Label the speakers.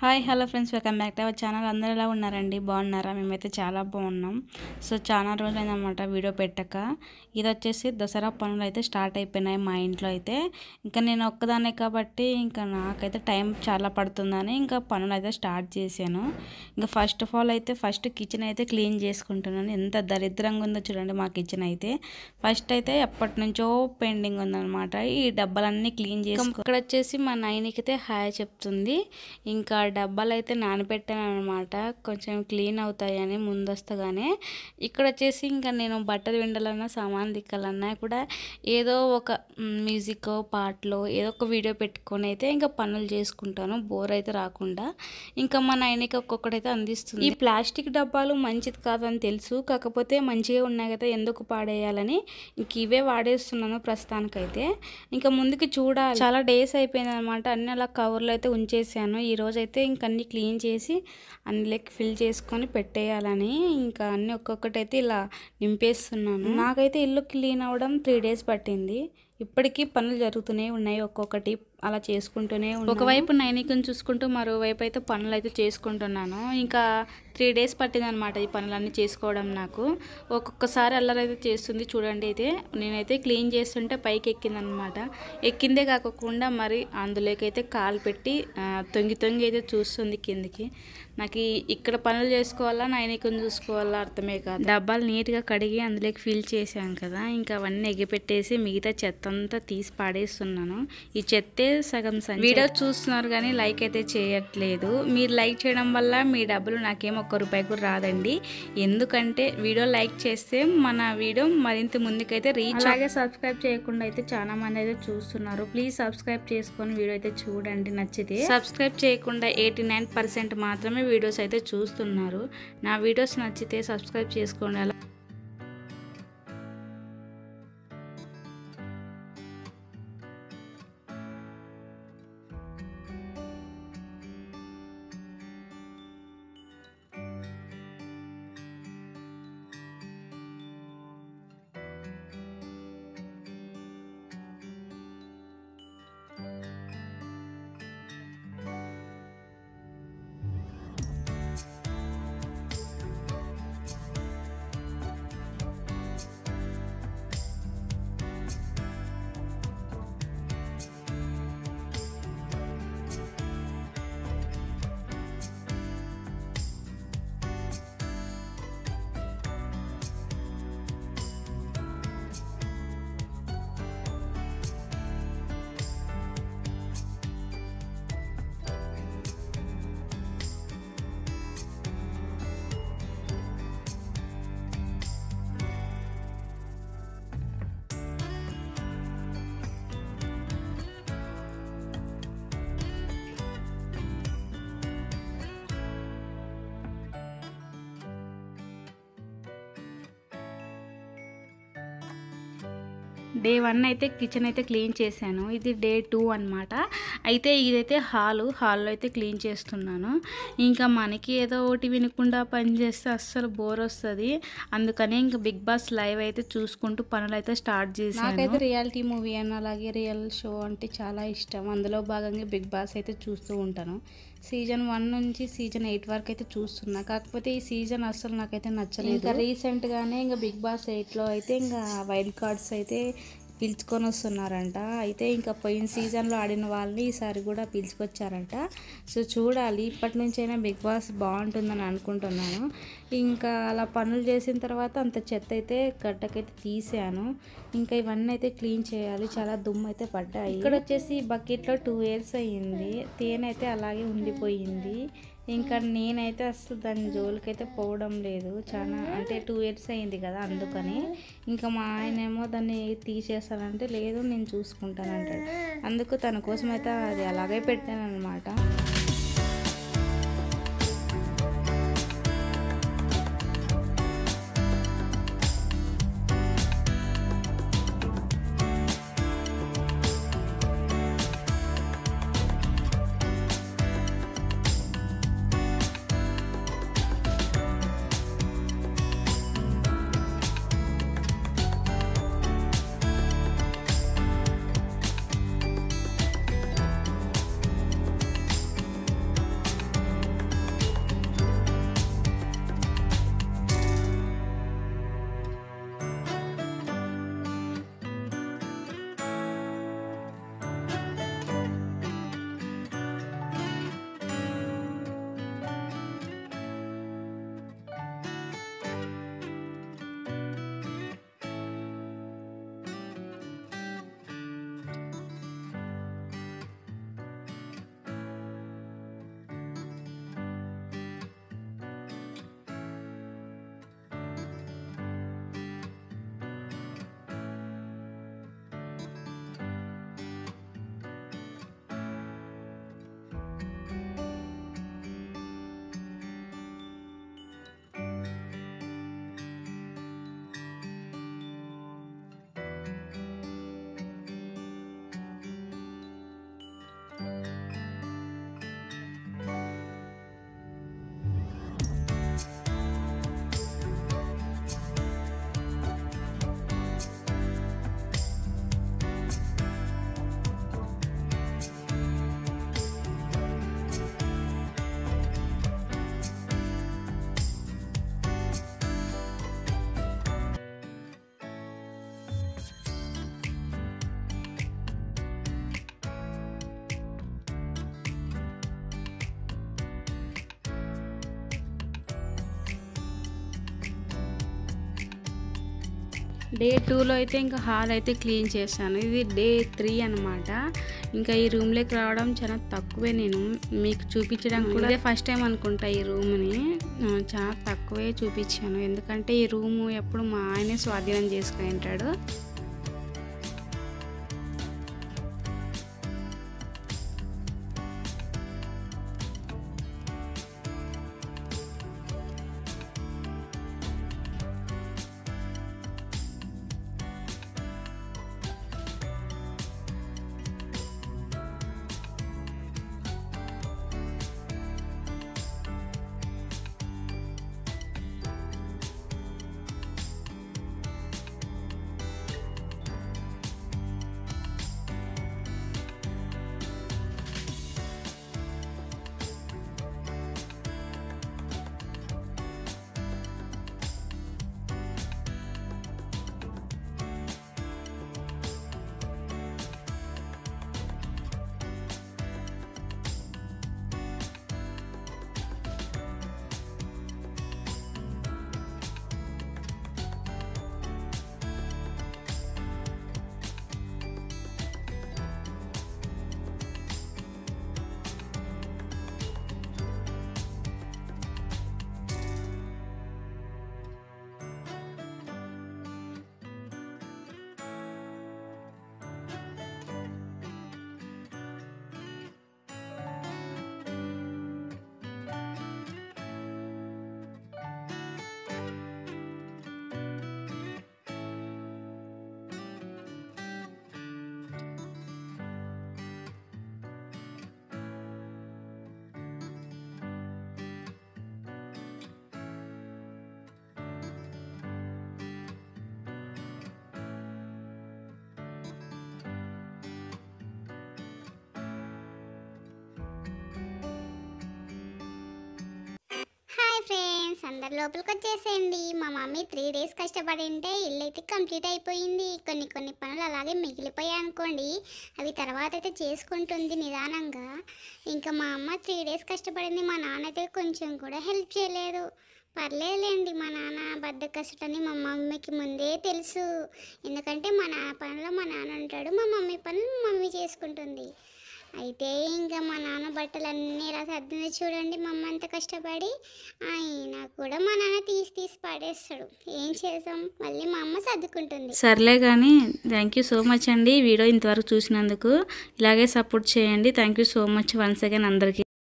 Speaker 1: Hi hello friends, welcome back to our channel. అందరూ ఎలా ఉన్నారండి? బాగున్నారా? మేమైతే చాలా బాగున్నాం. సో చాలా రోజులైందనమాట వీడియో పెట్టక. ఇది వచ్చేసి దసరా పనులు అయితే స్టార్ట్ అయిపోయినాయి మా ఇంట్లో అయితే. ఇంకా నేను ఒక్కదాన్నే కాబట్టి ఇంకా నాకైతే టైం చాలా పడుతుందని ఇంకా పనులు అయితే స్టార్ట్ చేశాను. ఇంకా ఫస్ట్ ఆఫ్ ఆల్ అయితే ఫస్ట్ కిచెన్ అయితే క్లీన్ చేసుకుంటున్నాను. ఎంత దరిద్రంగా ఉందో చూడండి మా కిచెన్ అయితే. ఫస్ట్ అయితే ఎప్పటి నుంచో పెండింగ్ ఉందన్నమాట. ఈ డబ్బాలన్నీ క్లీన్ చేసి ఇక్కడ వచ్చేసి మా నైన్కి హాయ్ చెప్తుంది. ఇంకా డబ్బాలు అయితే నానబెట్టాను అనమాట, కొంచెం క్లీన్ అవుతాయని ముందస్తుగానే. ఇక్కడ వచ్చేసి ఇంకా నేను బట్టలు విండాలన్నా సామాన్ దిక్కాలన్నా కూడా ఏదో ఒక మ్యూజిక్ పాటలో ఏదో ఒక వీడియో పెట్టుకొని అయితే ఇంకా పనులు చేసుకుంటాను, బోర్ అయితే రాకుండా. ఇంకా మా నాయనకి ఒక్కొక్కటైతే అందిస్తుంది. ఈ ప్లాస్టిక్ డబ్బాలు మంచిది కాదని తెలుసు, కాకపోతే మంచిగా ఉన్నాయి కదా ఎందుకు పాడేయాలని ఇంక ఇవే వాడేస్తున్నాను ప్రస్తుతానికైతే. ఇంకా ముందుకు చూడాలి, చాలా డేస్ అయిపోయింది అనమాట. అన్ని అలా కవర్లో అయితే ఉంచేసాను. ఈ రోజు అయితే ఇంక అన్ని క్లీన్ చేసి అందులోకి ఫిల్ చేసుకొని పెట్టేయాలని ఇంకా అన్ని ఒక్కొక్కటైతే ఇలా నింపేస్తున్నాను. నాకైతే ఇల్లు క్లీన్ అవ్వడం 3 days పట్టింది. ఇప్పటికీ పనులు జరుగుతూనే ఉన్నాయి, ఒక్కొక్కటి అలా చేసుకుంటూనే ఉన్నాను. ఒకవైపు నైనికని చూసుకుంటూ మరోవైపు అయితే పనులు అయితే చేసుకుంటున్నాను. ఇంకా 3 days పట్టింది అనమాట ఈ పనులన్నీ చేసుకోవడం నాకు. ఒక్కొక్కసారి అల్లరైతే చేస్తుంది చూడండి. అయితే నేనైతే క్లీన్ చేస్తుంటే పైకి ఎక్కిందనమాట. ఎక్కిందే కాకుండా మరి అందులోకి అయితే కాలు పెట్టి తొంగి అయితే చూస్తుంది కిందికి. నాకు ఇక్కడ పనులు చేసుకోవాలా నైనికని చూసుకోవాలా అర్థమే కాదు. డబ్బాలు నీట్గా కడిగి అందులోకి ఫిల్ చేశాను కదా, ఇంకా అవన్నీ ఎగిపెట్టేసి మిగతా చెత్త అంతా తీసి పాడేస్తున్నాను. ఈ చెత్తే సగం వీడియో చూస్తున్నారు కానీ లైక్ అయితే చేయట్లేదు. మీరు లైక్ చేయడం వల్ల మీ డబ్బులు నాకేం ₹1 కూడా రాదండి. ఎందుకంటే వీడియో లైక్ చేస్తే మన వీడియో మరింత ముందుకైతే రీచ్. అలాగే సబ్స్క్రైబ్ చేయకుండా అయితే చాలా మంది అయితే చూస్తున్నారు. ప్లీజ్ సబ్స్క్రైబ్ చేసుకొని వీడియో అయితే చూడండి. నచ్చితే సబ్స్క్రైబ్ చేయకుండా 89% మాత్రమే వీడియోస్ అయితే చూస్తున్నారు. నా వీడియోస్ నచ్చితే సబ్స్క్రైబ్ చేసుకోండి. అలా Day 1 అయితే కిచెన్ అయితే క్లీన్ చేశాను. ఇది Day 2 అనమాట. అయితే ఇదైతే హాల్లో అయితే క్లీన్ చేస్తున్నాను. ఇంకా మనకి ఏదో ఒకటి వినకుండా పని చేస్తే అస్సలు బోర్ వస్తుంది. అందుకని ఇంకా బిగ్ బాస్ లైవ్ అయితే చూసుకుంటూ పనులు అయితే స్టార్ట్ చేశాను. నాకైతే రియాలిటీ మూవీ అని అలాగే రియల్ షో అంటే చాలా ఇష్టం. అందులో భాగంగా బిగ్ బాస్ అయితే చూస్తూ ఉంటాను. సీజన్ 1 నుంచి సీజన్ 8 వరకు అయితే చూస్తున్నా. కాకపోతే ఈ సీజన్ అస్సలు నాకైతే నచ్చలేదు. ఇంకా రీసెంట్గానే ఇంకా బిగ్ బాస్ 8లో అయితే ఇంకా వైల్డ్ కార్డ్స్ అయితే పిలుచుకొని వస్తున్నారంట. అయితే ఇంకా పోయిన సీజన్లో ఆడిన వాళ్ళని ఈసారి కూడా పిలుచుకొచ్చారంట. సో చూడాలి, ఇప్పటి నుంచైనా బిగ్ బాస్ బాగుంటుందని అనుకుంటున్నాను. ఇంకా అలా పనులు చేసిన తర్వాత అంత చెత్త అయితే గడ్డకైతే తీసాను. ఇంకా ఇవన్నీ అయితే క్లీన్ చేయాలి, చాలా దుమ్ము అయితే పడ్డాయి. ఇక్కడ వచ్చేసి బకెట్లో 2 years అయ్యింది, తేనె అయితే అలాగే ఉండిపోయింది. ఇంకా నేనైతే అసలు దాని జోలికైతే పోవడం లేదు. చాలా అంటే 2 years అయింది కదా అందుకని. ఇంకా మా ఆయనేమో దాన్ని తీసేస్తానంటే లేదు నేను చూసుకుంటాను అంటాడు. అందుకు తన కోసం అయితే అది అలాగే పెట్టాను అనమాట. డే 2లో అయితే ఇంకా హాల్ అయితే క్లీన్ చేశాను. ఇది డే 3 అనమాట. ఇంకా ఈ రూమ్లోకి రావడం చాలా తక్కువే, నేను మీకు చూపించడం కూడా ఇదే ఫస్ట్ టైం అనుకుంటా ఈ రూమ్ని. చాలా తక్కువే చూపించాను, ఎందుకంటే ఈ రూము ఎప్పుడు మా ఆయనే స్వాధీనం చేసుకుని ఉంటాడు.
Speaker 2: హాయ్ ఫ్రెండ్స్, అందరు లోపలికి వచ్చేసేయండి. మా మమ్మీ 3 డేస్ కష్టపడి ఉంటే ఇల్లు అయితే కంప్లీట్ అయిపోయింది. కొన్ని పనులు అలాగే మిగిలిపోయాయి అనుకోండి, అవి తర్వాత అయితే చేసుకుంటుంది నిదానంగా. ఇంకా మా అమ్మ 3 డేస్ కష్టపడింది, మా నాన్న అయితే కొంచెం కూడా హెల్ప్ చేయలేదు. పర్లేదులేండి, మా నాన్న బద్దకస్తుడని మా మమ్మీకి ముందే తెలుసు. ఎందుకంటే మా పనిలో మా నాన్న ఉంటాడు, మా మమ్మీ పనులు మా మమ్మీ చేసుకుంటుంది. అయితే ఇంకా మా నాన్న బట్టలన్నీ ఇలా సర్దింది చూడండి, మా అమ్మ అంత కష్టపడి. అయినా కూడా మా నాన్న తీసి పడేస్తాడు. ఏం చేద్దాం, మళ్ళీ మా అమ్మ సర్దుకుంటుంది.
Speaker 1: సర్లే కానీ థ్యాంక్ యూ సో మచ్ అండి వీడియో ఇంతవరకు చూసినందుకు. ఇలాగే సపోర్ట్ చేయండి. Thank you so much once again అందరికీ.